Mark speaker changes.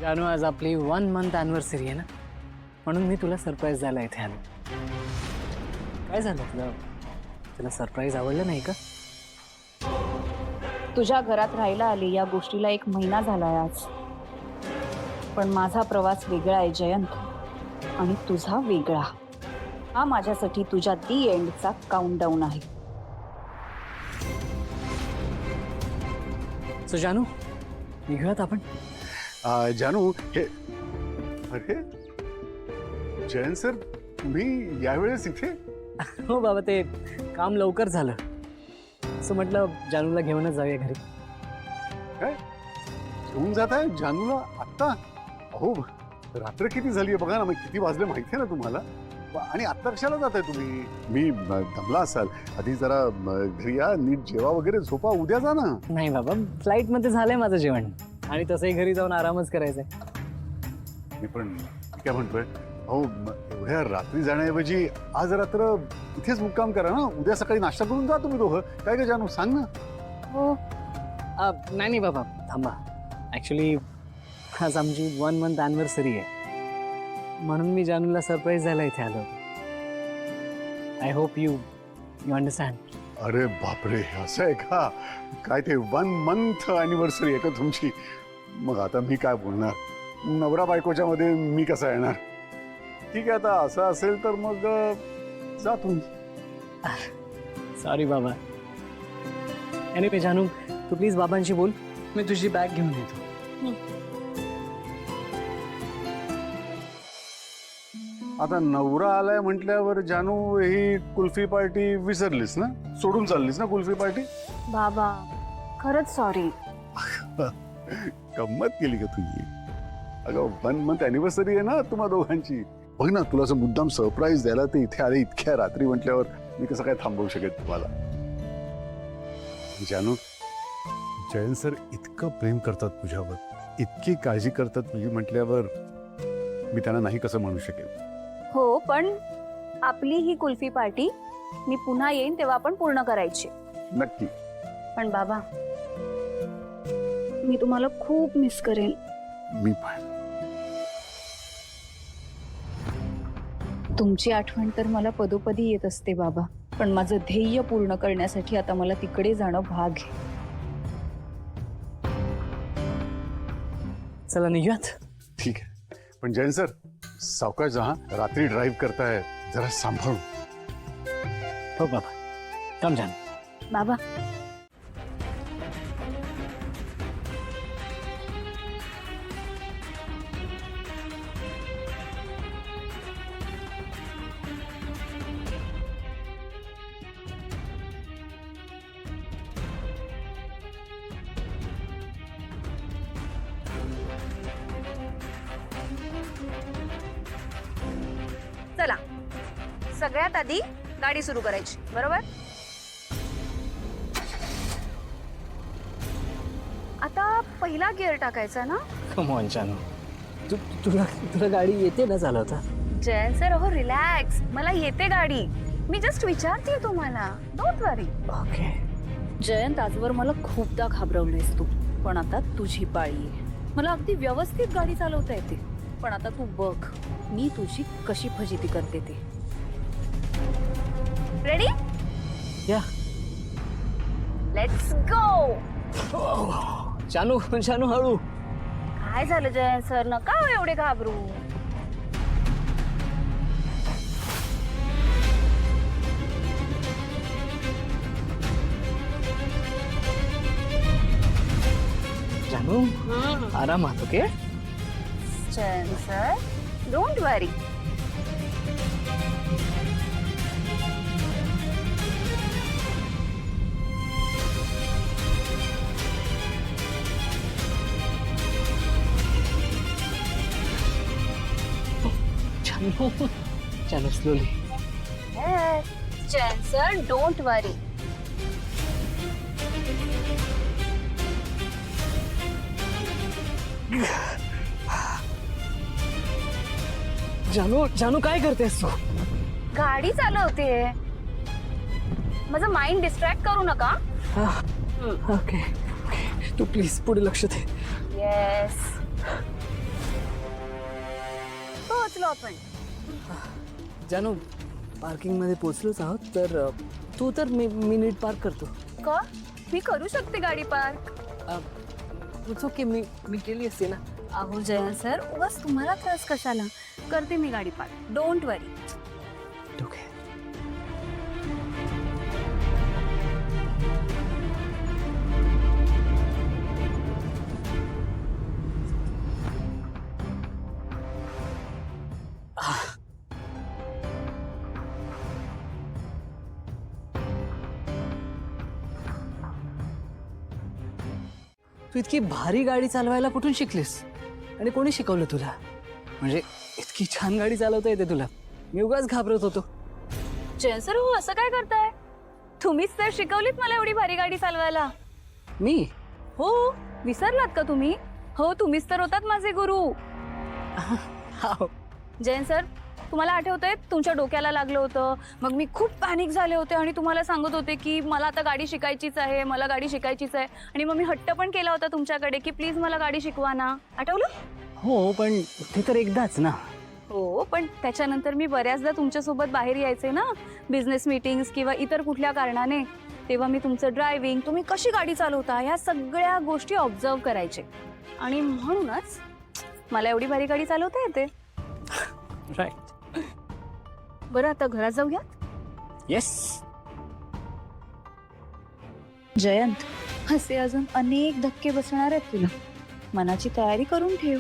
Speaker 1: जानू आज आपली 1 month anniversary आहे ना, म्हणून मी तुला सरप्राईज द्यायला इथे आलो. काय झालं तुला सरप्राईज आवडलं नाही का?
Speaker 2: तुझ्या घरात राहायला आली या गोष्टीला 1 महिना झालाय आज. पण माझा प्रवास वेगळा आहे जयंत, आणि तुझा वेगळा. हा माझ्यासाठी तुझ्या दी एंडचा काउंटडाऊन आहे.
Speaker 1: सो जानू, निघूयात आपण.
Speaker 3: जानू, हे अरे जयंत सर, तुम्ही यावेळेस इथे?
Speaker 1: हो बाबा, ते काम लवकर झालं, असं म्हटलं जानूला घेऊनच जाऊया घरी.
Speaker 3: काय घेऊन जात आहे जानूला आत्ता? अहो, रात्र किती झाली आहे बघा ना, मग किती वाजले माहिती आहे ना तुम्हाला? आणि आत्ता कशाला जात आहे तुम्ही? मी दमला असाल, आधी जरा घरी या, नीट जेवा वगैरे, झोपा, उद्या जा ना.
Speaker 1: नाही बाबा, फ्लाईटमध्ये झालंय माझं जेवण, आणि तसंही घरी जाऊन आरामच करायचंय.
Speaker 3: मी पण काय म्हणतोय, अहो एवढ्या रात्री जाण्याऐवजी आज रात्र इथेच मुक्काम करा ना, उद्या सकाळी नाश्ता करून जा तुम्ही दोघं. काय का जानू, सांग ना.
Speaker 1: हो, नाही बाबा, थांबा. ॲक्च्युली आज आमची 1 month anniversary आहे, म्हणून मी जानूला सरप्राईज द्यायला इथे आलो. I hope you understand.
Speaker 3: अरे बापरे, असं आहे का? काय ते 1 month anniversary आहे का तुमची? मग आता मी काय बोलणार? नवरा बायकोच्या मध्ये मी कसा येणार? ठीक आहे, आता असं असेल तर मग जा तुम्ही.
Speaker 1: सॉरी बाबा. एनिवे जानू, तू प्लीज बाबांशी बोल, मी तुझी बॅग घेऊन येतो.
Speaker 3: आता नवरा आलाय म्हटल्यावर जानू, ही कुल्फी पार्टी विसरलीस ना? सोडून चाललीस ना कुल्फी पार्टी?
Speaker 2: बाबा, खरंच सॉरी.
Speaker 3: गंमत केली का तुझी? अगं 1 month anniversary आहे ना तुम्हा दोघांची. बघ ना, तुला असं मुद्दाम सरप्राईज द्यायला ते इथे आले इतक्या रात्री म्हटल्यावर मी कसं काय थांबवू शकेल तुम्हाला? जानू, जयंत सर इतकं प्रेम करतात तुझ्यावर, इतकी काळजी करतात तुझी म्हटल्यावर मी त्यांना नाही कसं म्हणू शकेल?
Speaker 2: हो, पण आपली ही कुल्फी पार्टी मी पुन्हा येईन तेव्हा आपण पूर्ण करायची.
Speaker 3: नक्की.
Speaker 2: पण बाबा, मी तुम्हाला खूप मिस करेन.
Speaker 3: मी पण.
Speaker 2: तुमची आठवण तर मला पदोपदी येत असते बाबा, पण माझं ध्येय पूर्ण करण्यासाठी आता मला तिकडे जाणं भाग आहे.
Speaker 1: चला निघूयात.
Speaker 3: ठीक आहे, पण जयंत सर सावकाश जा. रात्री ड्राईव्ह करताय, जरा सांभाळून.
Speaker 1: हो बाबा, कम जानू.
Speaker 2: बाबा, चला, सगळ्यात आधी गाडी सुरू करायची, बरोबर? आता पहिला गिअर टाकायचा ना?
Speaker 1: कम ऑन जानू, तुला गाडी येते ना चालवता?
Speaker 2: जयंत सर, हो रिलॅक्स, मला येते गाडी. मी जस्ट विचारते तुम्हाला, डोंट वरी.
Speaker 1: ओके.
Speaker 2: जयंत, आजवर मला खूपदा घाबरवलेस तू, पण आता तुझी पाळी आहे. मला अगदी व्यवस्थित गाडी चालवता येते, पण आता तू बघ मी तुझी कशी फजिती करते ते. रेडी?
Speaker 1: या.
Speaker 2: Let's go.
Speaker 1: जानू हळू.
Speaker 2: काय झालं जयंत सर, नका हो एवढे घाबरू.
Speaker 1: जानू, आरामात. ओके
Speaker 2: जयंत सर, डोंट वरी.
Speaker 1: जानू स्लोली.
Speaker 2: जयंत सर, डोंट वरी.
Speaker 1: जानू काय करतेस तू?
Speaker 2: गाडी चालवते, माझं माइंड डिस्ट्रॅक्ट करू नका.
Speaker 1: ओके, तू प्लीज पुढे लक्ष दे.
Speaker 2: येस. पोहोचलो आपण?
Speaker 1: जानू पार्किंग मध्ये पोहोचलोच आहोत. तर तू तर मी नीट पार्क करतो.
Speaker 2: का? मी करू शकते गाडी पार्क.
Speaker 1: इट्स ओके, मी केली असते ना.
Speaker 2: अहो जयंत सर, बस तुम्हाला त्रास कशाला? करते मी गाडी पार्क, डोंट वरी.
Speaker 1: ओके. तू इतकी भारी गाडी चालवायला कुठून शिकलीस आणि कोणी शिकवलं तुला? म्हणजे इतकी छान गाडी चालवता येते तुला. मी उगाच घाबरत होतो.
Speaker 2: जयंत सर, हो असं काय करताय? तुम्हीच तर शिकवलीत मला एवढी भारी गाडी चालवायला.
Speaker 1: मी?
Speaker 2: हो, विसरलात का तुम्ही? हो, तुम्हीच तर होतात माझे गुरु.
Speaker 1: हाव.
Speaker 2: जयंत सर, तुम्हाला आठवतंय तुमच्या डोक्याला लागलं होतं, मग मी खूप पॅनिक झाले होते आणि तुम्हाला सांगत होते की मला आता गाडी शिकायचीच आहे, मला गाडी शिकायचीच आहे. आणि मग मी हट्ट पण केला होता तुमच्याकडे की प्लीज मला गाडी शिकवा ना. आठवलं?
Speaker 1: हो, पण ते तर एकदाच ना.
Speaker 2: हो, पण त्याच्यानंतर मी बऱ्याचदा तुमच्यासोबत बाहेर यायचे ना, बिझनेस मीटिंग्स किंवा इतर कुठल्या कारणाने. तेव्हा मी तुमचं ड्रायव्हिंग, तुम्ही कशी गाडी चालवता, ह्या सगळ्या गोष्टी ऑब्झर्व करायचे. आणि म्हणूनच मला एवढी भारी गाडी चालवता येते.
Speaker 1: राईट.
Speaker 2: बरं, आता घरात जाऊया.
Speaker 1: येस.
Speaker 2: जयंत, असे अजून अनेक धक्के बसणार आहेत तुला. मनाची तयारी करून ठेव.